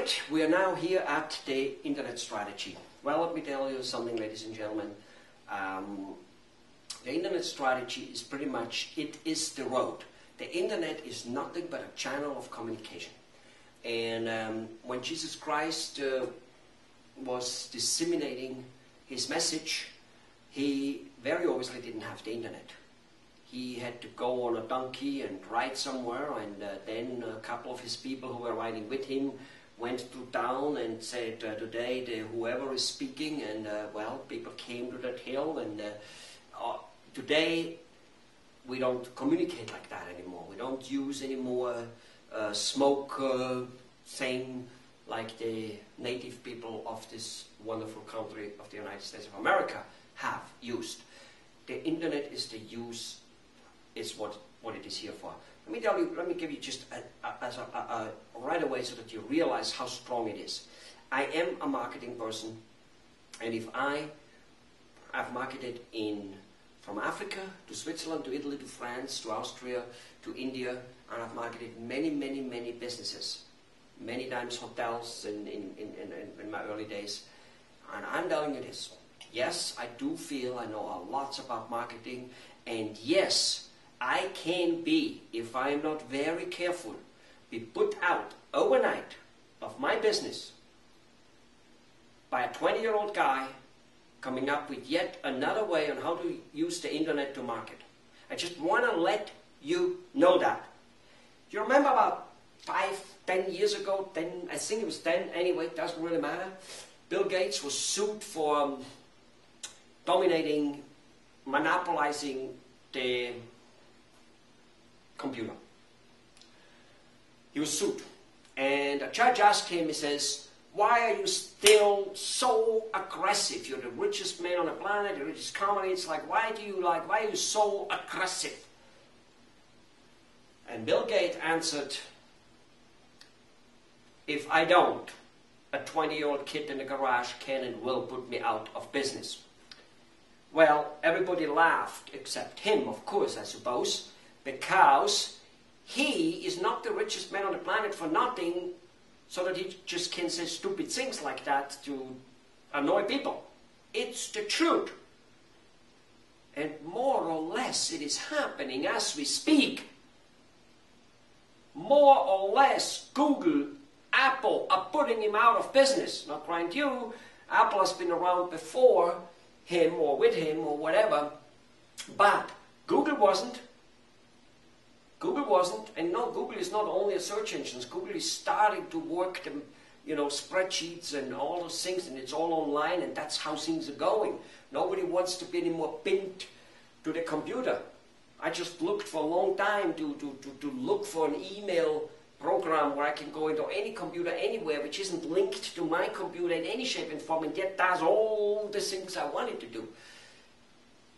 Right, we are now here at the Internet strategy. Well, let me tell you something, ladies and gentlemen. The Internet strategy is pretty much, it is the road. The Internet is nothing but a channel of communication. And when Jesus Christ was disseminating his message, he very obviously didn't have the Internet. He had to go on a donkey and ride somewhere, and then a couple of his people who were riding with him went to town and said, today whoever is speaking, and well, people came to that hill, and today we don't communicate like that anymore. We don't use any more smoke saying like the native people of this wonderful country of the United States of America have used. The Internet is the use, is what it is here for. Let me tell you, let me give you just right away so that you realize how strong it is. I am a marketing person, and if I've marketed from Africa to Switzerland to Italy to France to Austria to India, and I've marketed many businesses, many times hotels in my early days. And I'm telling you this, yes, I do feel I know a lot about marketing, and yes, I can be, if I'm not very careful, be put out overnight of my business by a 20-year-old guy coming up with yet another way on how to use the Internet to market. I just want to let you know that. Do you remember about 5-10 years ago, I think it was 10 anyway, it doesn't really matter, Bill Gates was sued for dominating, monopolizing the computer. He was sued, and a judge asked him, he says, why are you still so aggressive? You're the richest man on the planet, the richest company. It's like, why are you so aggressive? And Bill Gates answered, if I don't, a 20-year-old kid in the garage can and will put me out of business. Well, everybody laughed, except him, of course, I suppose, because he is not the richest man on the planet for nothing, so that he just can say stupid things like that to annoy people. It's the truth. And more or less it is happening as we speak. More or less Google, Apple are putting him out of business. Not mind you, Apple has been around before him or with him or whatever, but Google wasn't. Google wasn't, and no, Google is not only a search engine. Google is starting to work the, spreadsheets and all those things, and it's all online, and that's how things are going. Nobody wants to be anymore pinned to the computer. I just looked for a long time to look for an email program where I can go into any computer anywhere which isn't linked to my computer in any shape and form, and yet does all the things I wanted to do.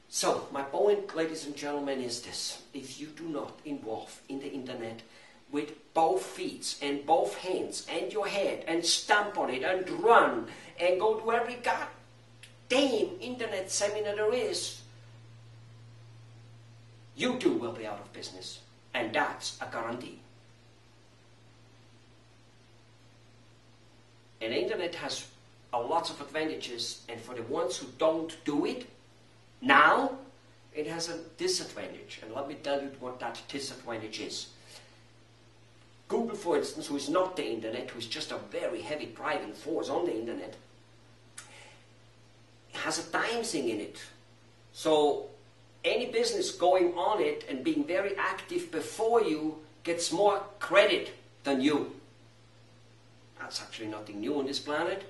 So, my point, ladies and gentlemen, is this. If you do not involve in the Internet with both feet and both hands and your head and stamp on it and run and go to every goddamn Internet seminar there is, you too will be out of business. And that's a guarantee. And the Internet has a lot of advantages, and for the ones who don't do it, now, it has a disadvantage, and let me tell you what that disadvantage is. Google, for instance, who is not the Internet, who is just a very heavy driving force on the Internet, has a time thing in it. So, any business going on it and being very active before you gets more credit than you. That's actually nothing new on this planet.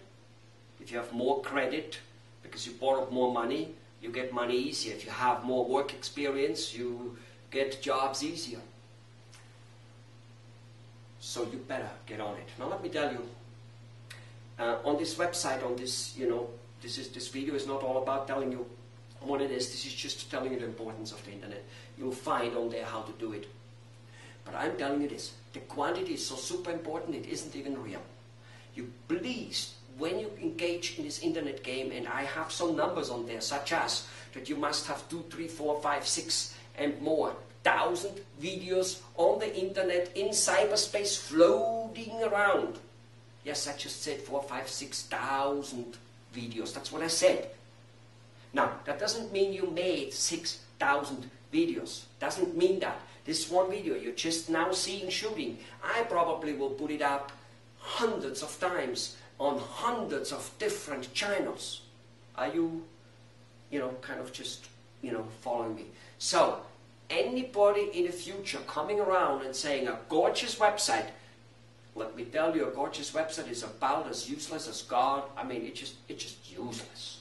If you have more credit because you borrowed more money, you get money easier. If you have more work experience, you get jobs easier. So you better get on it. Now let me tell you, on this website, on this, this video is not all about telling you what it is. This is just telling you the importance of the Internet. You'll find on there how to do it. But I'm telling you this, the quantity is so super important, it isn't even real. You please, when you engage in this Internet game, and I have some numbers on there, such as that you must have 2, 3, 4, 5, 6 and more 1,000 videos on the Internet in cyberspace floating around. Yes, I just said 4, 5, 6,000 videos. That's what I said. Now, that doesn't mean you made 6,000 videos. Doesn't mean that. This one video you're just now seeing shooting, I probably will put it up hundreds of times on hundreds of different channels. Are you, kind of just, following me? So, anybody in the future coming around and saying a gorgeous website, let me tell you, a gorgeous website is about as useless as God. I mean, it's just useless.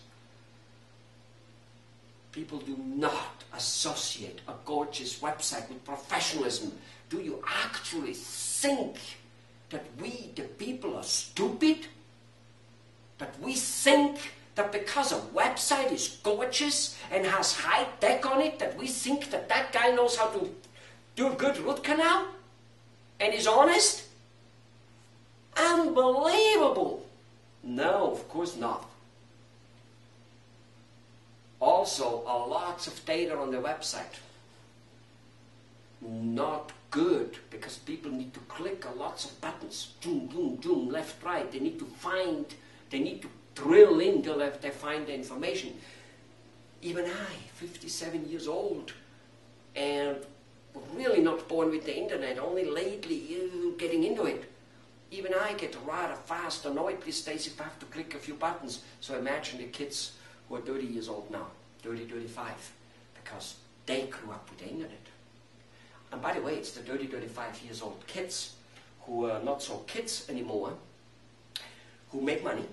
People do not associate a gorgeous website with professionalism. Do you actually think that we, the people, are stupid? That we think that because a website is gorgeous and has high tech on it, that we think that that guy knows how to do a good root canal and is honest? Unbelievable! No, of course not. Also, lots of data on the website. Not good, because people need to click on lots of buttons. Zoom, zoom, zoom, left, right. They need to drill in till they find the information. Even I, 57 years old, and really not born with the internet, only lately getting into it. Even I get rather fast annoyed these days if I have to click a few buttons. So imagine the kids who are 30 years old now, 30, 35, because they grew up with the internet. And by the way, it's the 30, 35 years old kids who are not so kids anymore, who make money,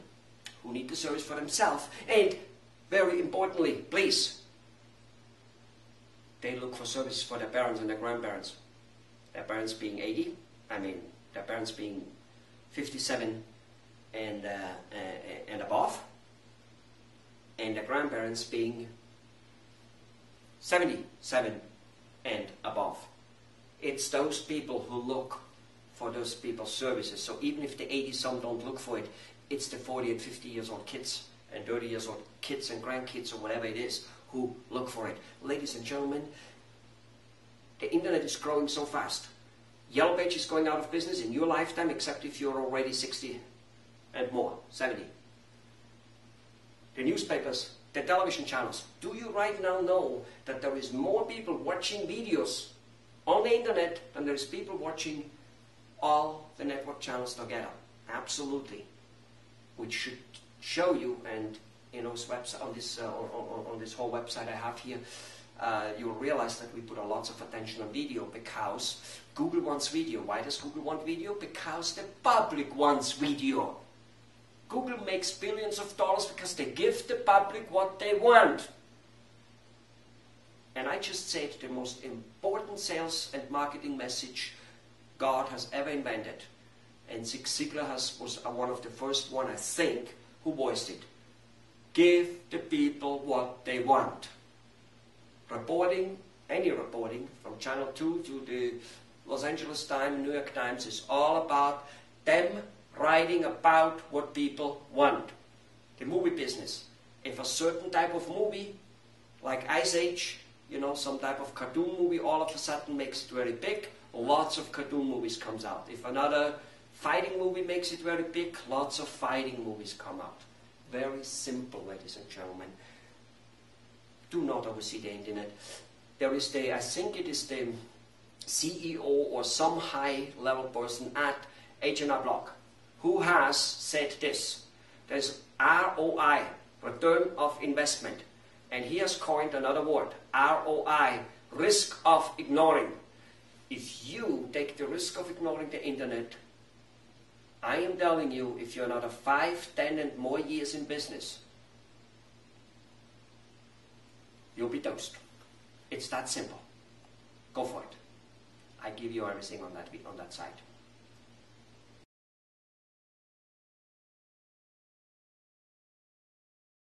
who need the service for themselves, and very importantly, please, they look for service for their parents and their grandparents. Their parents being 80, their parents being 57 and above, and their grandparents being 77 and above. It's those people who look for those people's services. So even if the 80-some don't look for it, it's the 40 and 50 years old kids and 30 years old kids and grandkids or whatever it is who look for it. Ladies and gentlemen, the internet is growing so fast. Yellow Page is going out of business in your lifetime, except if you're already 60 and more, 70. The newspapers, the television channels. Do you right now know that there is more people watching videos on the internet than there is people watching all the network channels together? Absolutely. Which should show you, and website, on this whole website I have here, you'll realize that we put a lot of attention on video because Google wants video. Why does Google want video? Because the public wants video. Google makes billions of dollars because they give the public what they want. And I just said the most important sales and marketing message God has ever invented. And Zig Ziglar was one of the first one, I think, who voiced it. Give the people what they want. Reporting, any reporting, from Channel 2 to the Los Angeles Times, New York Times, is all about them writing about what people want. The movie business. If a certain type of movie, like Ice Age, some type of cartoon movie, all of a sudden makes it very big, lots of cartoon movies comes out. If another fighting movie makes it very big, lots of fighting movies come out. Very simple, ladies and gentlemen. Do not oversee the internet. There is I think it is the CEO or some high-level person at H&R Block who has said this. There's ROI, return of investment. And he has coined another word, ROI, risk of ignoring. If you take the risk of ignoring the internet, I am telling you, if you're another 5, 10 and more years in business, you'll be toast. It's that simple. Go for it. I give you everything on that side.